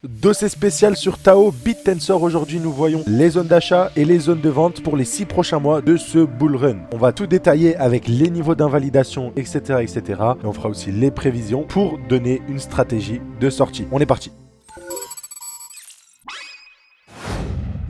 Dossier spécial sur Tao BitTensor. Aujourd'hui, nous voyons les zones d'achat et les zones de vente pour les 6 prochains mois de ce bull run. On va tout détailler avec les niveaux d'invalidation, etc., etc. Et on fera aussi les prévisions pour donner une stratégie de sortie. On est parti.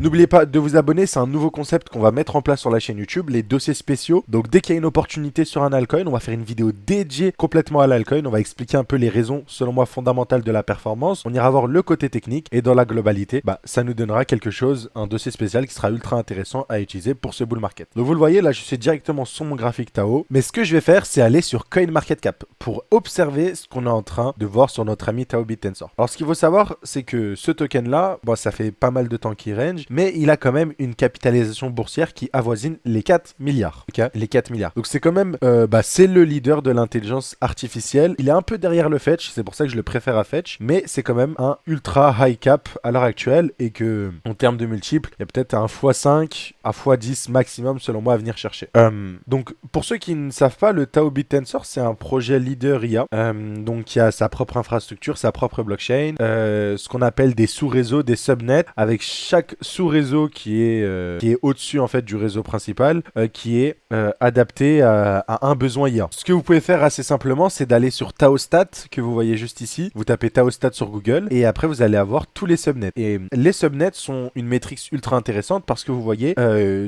N'oubliez pas de vous abonner, c'est un nouveau concept qu'on va mettre en place sur la chaîne YouTube, les dossiers spéciaux. Donc dès qu'il y a une opportunité sur un altcoin, on va faire une vidéo dédiée complètement à l'altcoin. On va expliquer un peu les raisons, selon moi, fondamentales de la performance. On ira voir le côté technique et dans la globalité, ça nous donnera quelque chose, un dossier spécial qui sera ultra intéressant à utiliser pour ce bull market. Donc vous le voyez, là je suis directement sur mon graphique Tao. Mais ce que je vais faire, c'est aller sur CoinMarketCap pour observer ce qu'on est en train de voir sur notre ami Tao BitTensor. Alors ce qu'il faut savoir, c'est que ce token là, ça fait pas mal de temps qu'il range, mais il a quand même une capitalisation boursière qui avoisine les 4 milliards. Okay, les 4 milliards. Donc c'est quand même, c'est le leader de l'intelligence artificielle. Il est un peu derrière le Fetch, c'est pour ça que je le préfère à Fetch, mais c'est quand même un ultra high cap à l'heure actuelle et que, en termes de multiples, il y a peut-être un x5 à x10 maximum selon moi à venir chercher. Donc pour ceux qui ne savent pas, le Tao BitTensor, c'est un projet leader IA, donc il a sa propre infrastructure, sa propre blockchain, ce qu'on appelle des sous-réseaux, des subnets, avec chaque sous-réseau qui est au-dessus en fait du réseau principal, qui est adapté à un besoin IA. Ce que vous pouvez faire assez simplement, c'est d'aller sur Taostat, que vous voyez juste ici. Vous tapez Taostat sur Google et après vous allez avoir tous les subnets. Et les subnets sont une métrique ultra intéressante parce que vous voyez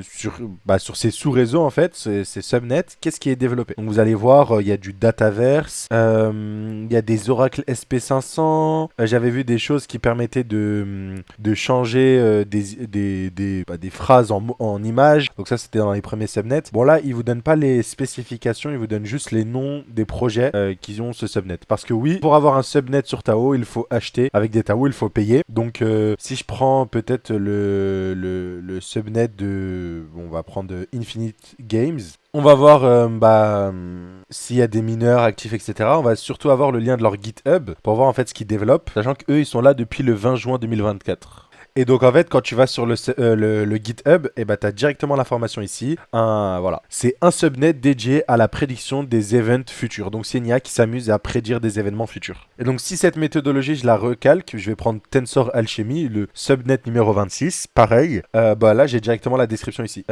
sur ces sous-réseaux en fait, ces subnets, qu'est-ce qui est développé. Donc vous allez voir, il y a du Dataverse, il y a des Oracle SP500. J'avais vu des choses qui permettaient de changer des phrases en images. Donc ça c'était dans les premiers subnets. Bon là ils vous donnent pas les spécifications, ils vous donnent juste les noms des projets qui ont ce subnet. Parce que oui, pour avoir un subnet sur Tao, il faut acheter. Avec des Tao, il faut payer. Donc si je prends peut-être le subnet de... Bon, on va prendre Infinite Games. On va voir s'il y a des mineurs actifs, etc. On va surtout avoir le lien de leur GitHub pour voir en fait ce qu'ils développent. Sachant qu'eux, ils sont là depuis le 20 juin 2024. Et donc en fait quand tu vas sur le GitHub, et tu as directement l'information ici. Voilà. C'est un subnet dédié à la prédiction des events futurs. Donc c'est une IA qui s'amuse à prédire des événements futurs. Et donc si cette méthodologie je la recalque, je vais prendre Tensor Alchemy, le subnet numéro 26. Pareil, là j'ai directement la description ici.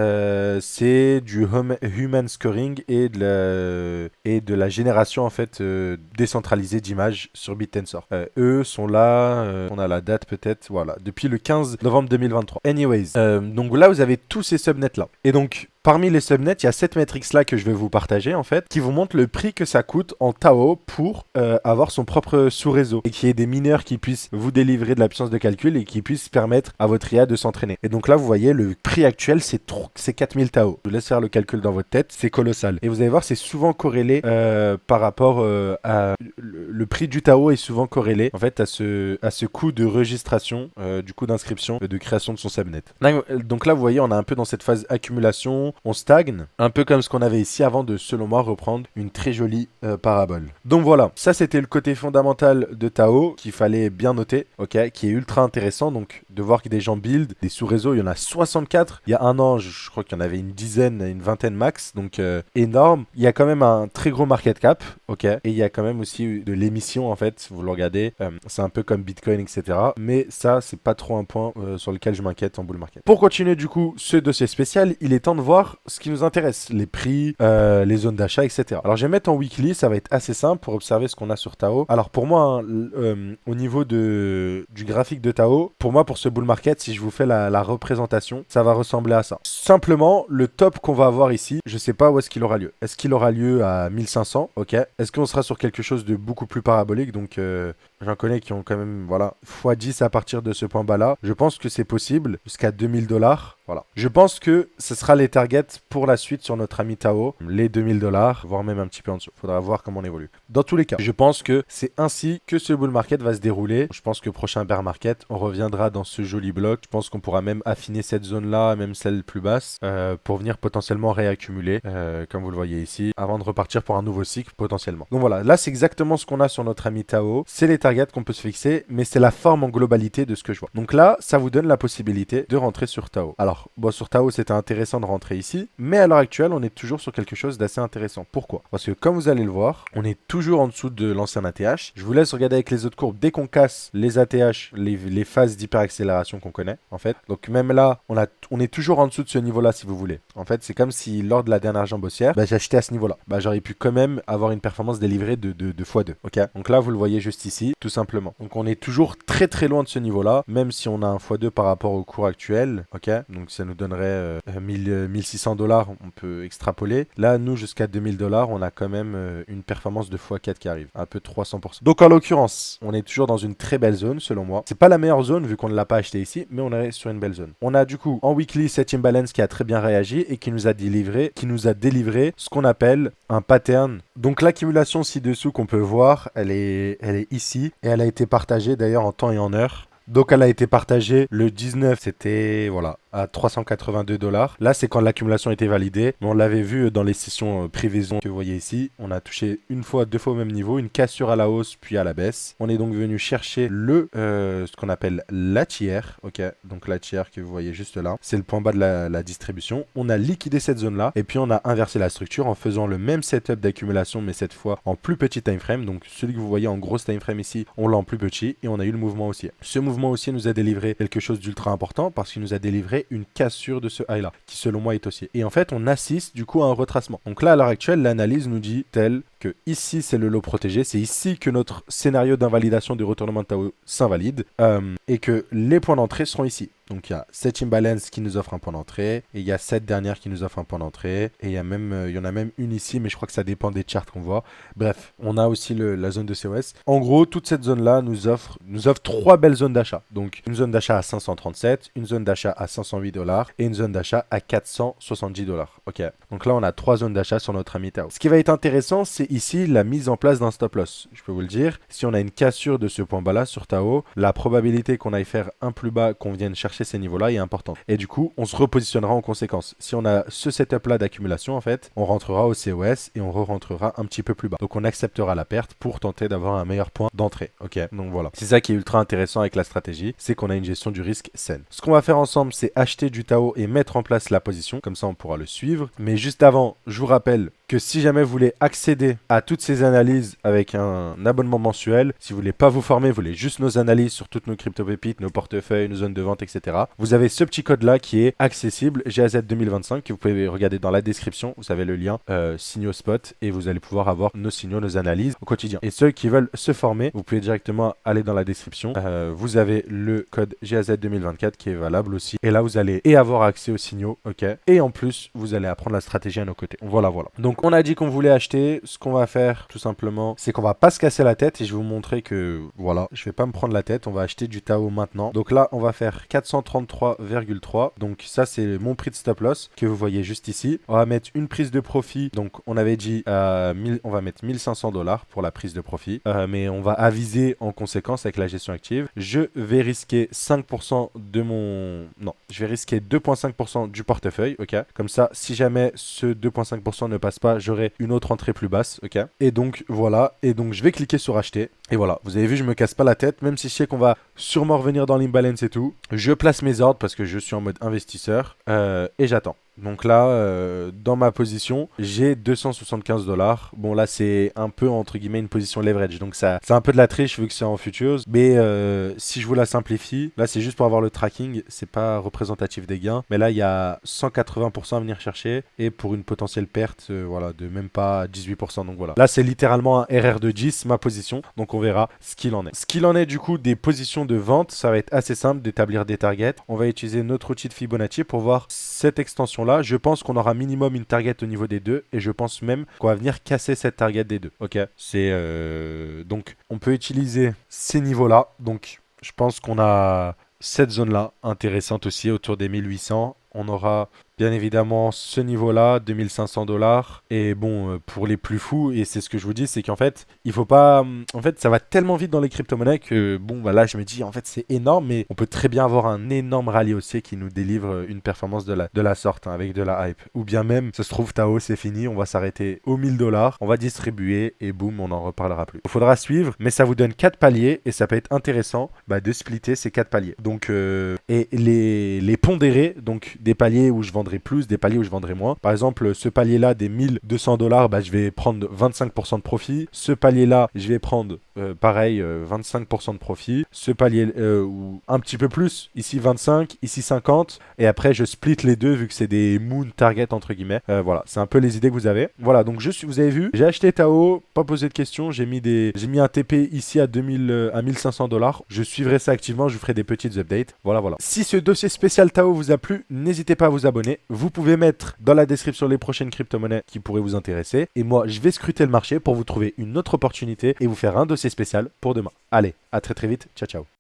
C'est du human scoring et de la génération en fait décentralisée d'images sur BitTensor. Eux sont là, on a la date peut-être, voilà, depuis le 15 novembre 2023. Anyways, donc là vous avez tous ces subnets là. Et donc parmi les subnets, il y a cette matrix là que je vais vous partager en fait, qui vous montre le prix que ça coûte en Tao pour avoir son propre sous-réseau et qu'il y ait des mineurs qui puissent vous délivrer de la puissance de calcul et qui puissent permettre à votre IA de s'entraîner. Et donc là vous voyez le prix actuel c'est 4000 Tao. Je vous laisse faire le calcul dans votre tête, c'est colossal. Et vous allez voir c'est souvent corrélé par rapport à le prix du Tao est souvent corrélé en fait à ce coût de registration, du coût d'inscription, de création de son subnet. Donc là vous voyez on a un peu dans cette phase accumulation, on stagne, un peu comme ce qu'on avait ici avant de, selon moi, reprendre une très jolie parabole. Donc voilà, ça c'était le côté fondamental de Tao qu'il fallait bien noter, ok, qui est ultra intéressant. Donc de voir que des gens build, des sous-réseaux, il y en a 64. Il y a un an, je crois qu'il y en avait une dizaine, une vingtaine max, donc énorme. Il y a quand même un très gros market cap, ok, et il y a quand même aussi de l'émission en fait, vous le regardez, c'est un peu comme Bitcoin, etc. Mais ça, c'est pas trop un point sur lequel je m'inquiète en bull market. Pour continuer du coup ce dossier spécial, il est temps de voir ce qui nous intéresse, les prix, les zones d'achat, etc. Alors je vais mettre en weekly, ça va être assez simple pour observer ce qu'on a sur Tao. Alors pour moi, au niveau du graphique de Tao, pour moi pour ce bull market, si je vous fais la représentation, ça va ressembler à ça. Simplement, le top qu'on va avoir ici, je sais pas où est-ce qu'il aura lieu. Est-ce qu'il aura lieu à 1500, ok. Est-ce qu'on sera sur quelque chose de beaucoup plus parabolique, donc j'en connais qui ont quand même, voilà, x10 à partir de ce point bas là. Je pense que c'est possible, jusqu'à 2000$. Voilà. Je pense que ce sera les targets pour la suite sur notre ami Tao, les 2000$, voire même un petit peu en dessous. Faudra voir comment on évolue. Dans tous les cas, je pense que c'est ainsi que ce bull market va se dérouler. Je pense que prochain bear market, on reviendra dans ce joli bloc. Je pense qu'on pourra même affiner cette zone-là, même celle plus basse, pour venir potentiellement réaccumuler, comme vous le voyez ici, avant de repartir pour un nouveau cycle potentiellement. Donc voilà, là c'est exactement ce qu'on a sur notre ami Tao. C'est les targets targets qu'on peut se fixer, mais c'est la forme en globalité de ce que je vois. Donc là, ça vous donne la possibilité de rentrer sur Tao. Alors, bon, sur Tao, c'était intéressant de rentrer ici, mais à l'heure actuelle, on est toujours sur quelque chose d'assez intéressant. Pourquoi? Parce que comme vous allez le voir, on est toujours en dessous de l'ancien ATH. Je vous laisse regarder avec les autres courbes. Dès qu'on casse les ATH, les phases d'hyperaccélération qu'on connaît, en fait. Donc même là, on est toujours en dessous de ce niveau-là, si vous voulez. En fait, c'est comme si lors de la dernière jambe haussière, bah, j'achetais à ce niveau-là. Bah, j'aurais pu quand même avoir une performance délivrée de x2. Ok. Donc là, vous le voyez juste ici, tout simplement. Donc on est toujours très très loin de ce niveau-là, même si on a un x2 par rapport au cours actuel. Ok. Donc ça nous donnerait 1600 $. On peut extrapoler. Là, nous, jusqu'à 2000 $, on a quand même une performance de x4 qui arrive, un peu 300%. Donc en l'occurrence, on est toujours dans une très belle zone, selon moi. C'est pas la meilleure zone vu qu'on ne l'a pas acheté ici, mais on est sur une belle zone. On a du coup en weekly cette imbalance qui a très bien réagi et qui nous a délivré ce qu'on appelle un pattern. Donc l'accumulation ci-dessous qu'on peut voir, elle est ici et elle a été partagée d'ailleurs en temps et en heure. Donc elle a été partagée le 19, c'était voilà, à 382 $. Là, c'est quand l'accumulation était validée. Mais on l'avait vu dans les sessions pré-vaison que vous voyez ici. On a touché une fois, deux fois au même niveau, une cassure à la hausse puis à la baisse. On est donc venu chercher ce qu'on appelle la tiers. Ok, donc la tiers que vous voyez juste là, c'est le point bas de la distribution. On a liquidé cette zone-là et puis on a inversé la structure en faisant le même setup d'accumulation, mais cette fois en plus petit time frame. Donc celui que vous voyez en grosse time frame ici, on l'a en plus petit et on a eu le mouvement haussier. Ce mouvement haussier nous a délivré quelque chose d'ultra important parce qu'il nous a délivré une cassure de ce high là qui selon moi est haussier. Et en fait on assiste du coup à un retracement. Donc là à l'heure actuelle l'analyse nous dit tel que ici c'est le low protégé, c'est ici que notre scénario d'invalidation du retournement de Tao s'invalide et que les points d'entrée seront ici. Donc il y a cette imbalance qui nous offre un point d'entrée, et il y a cette dernière qui nous offre un point d'entrée, et il y en a même une ici, mais je crois que ça dépend des charts qu'on voit. Bref, on a aussi la zone de COS. En gros, toute cette zone-là nous offre 3 belles zones d'achat. Donc une zone d'achat à 537, une zone d'achat à 508 $, et une zone d'achat à 470 $. Ok, donc là on a 3 zones d'achat sur notre ami Tao. Ce qui va être intéressant, c'est ici la mise en place d'un stop loss. Je peux vous le dire, si on a une cassure de ce point bas là sur Tao, la probabilité qu'on aille faire un plus bas, qu'on vienne chercher ces niveaux-là est importante. Et du coup, on se repositionnera en conséquence. Si on a ce setup-là d'accumulation, en fait, on rentrera au COS et on re-rentrera un petit peu plus bas. Donc on acceptera la perte pour tenter d'avoir un meilleur point d'entrée. Ok, donc voilà. C'est ça qui est ultra intéressant avec la stratégie, c'est qu'on a une gestion du risque saine. Ce qu'on va faire ensemble, c'est acheter du Tao et mettre en place la position. Comme ça, on pourra le suivre. Mais juste avant, je vous rappelle que si jamais vous voulez accéder à toutes ces analyses avec un abonnement mensuel, si vous voulez pas vous former, vous voulez juste nos analyses sur toutes nos crypto-pépites, nos portefeuilles, nos zones de vente, etc. Vous avez ce petit code-là qui est accessible, GAZ 2025, que vous pouvez regarder dans la description. Vous avez le lien signaux spot et vous allez pouvoir avoir nos signaux, nos analyses au quotidien. Et ceux qui veulent se former, vous pouvez directement aller dans la description. Vous avez le code GAZ 2024 qui est valable aussi. Et là, vous allez avoir accès aux signaux, ok. Et en plus, vous allez apprendre la stratégie à nos côtés. Voilà. Donc, on a dit qu'on voulait acheter. Ce qu'on va faire, tout simplement, c'est qu'on va pas se casser la tête et je vais vous montrer que, voilà, je vais pas me prendre la tête. On va acheter du Tao maintenant. Donc là, on va faire 433,3. Donc ça, c'est mon prix de stop loss que vous voyez juste ici. On va mettre une prise de profit. Donc, on avait dit on va mettre 1500 $ pour la prise de profit. Mais on va aviser en conséquence avec la gestion active. Je vais risquer 5% de mon... Non, je vais risquer 2,5% du portefeuille, ok. Comme ça, si jamais ce 2,5% ne passe pas, j'aurai une autre entrée plus basse, ok. Et donc, voilà. Et donc, je vais cliquer sur acheter. Et voilà, vous avez vu, je me casse pas la tête, même si je sais qu'on va sûrement revenir dans l'imbalance et tout. Je place mes ordres parce que je suis en mode investisseur et j'attends. Donc là, dans ma position, j'ai 275 $. Bon là, c'est un peu entre guillemets une position leverage. Donc ça, c'est un peu de la triche vu que c'est en futures. Mais si je vous la simplifie, là c'est juste pour avoir le tracking. C'est pas représentatif des gains. Mais là, il y a 180% à venir chercher. Et pour une potentielle perte, voilà, de même pas 18%. Donc voilà. Là, c'est littéralement un RR de 10, ma position. Donc on verra ce qu'il en est. Ce qu'il en est du coup des positions de vente, ça va être assez simple d'établir des targets. On va utiliser notre outil de Fibonacci pour voir cette extension-là. Je pense qu'on aura minimum une target au niveau des deux et je pense même qu'on va venir casser cette target des deux. Ok, c'est donc on peut utiliser ces niveaux-là. Donc je pense qu'on a cette zone-là intéressante aussi autour des 1800. On aura bien évidemment ce niveau-là, 2500 $. Et bon, pour les plus fous, et c'est ce que je vous dis, c'est qu'en fait, il faut pas. En fait, ça va tellement vite dans les crypto-monnaies que bon, bah là, je me dis, en fait, c'est énorme, mais on peut très bien avoir un énorme rallye haussier qui nous délivre une performance de la sorte, hein, avec de la hype. Ou bien même, ça se trouve, Tao, c'est fini, on va s'arrêter aux 1000 $, on va distribuer et boum, on n'en reparlera plus. Il faudra suivre, mais ça vous donne 4 paliers et ça peut être intéressant de splitter ces 4 paliers. Donc, et les pondérer, donc des paliers où je vendrai plus, des paliers où je vendrai moins. Par exemple, ce palier-là des 1200 $, je vais prendre 25% de profit. Ce palier-là, je vais prendre pareil, 25% de profit. Ce palier, ou un petit peu plus, ici 25, ici 50. Et après, je split les deux vu que c'est des moon target entre guillemets. Voilà, c'est un peu les idées que vous avez. Voilà, donc vous avez vu, j'ai acheté Tao, pas posé de questions. J'ai mis un TP ici à 1500 $. Je suivrai ça activement, je vous ferai des petites updates. Voilà. Si ce dossier spécial Tao vous a plu, n'hésitez pas à vous abonner. Vous pouvez mettre dans la description les prochaines crypto-monnaies qui pourraient vous intéresser. Et moi, je vais scruter le marché pour vous trouver une autre opportunité et vous faire un dossier spécial pour demain. Allez, à très vite. Ciao, ciao.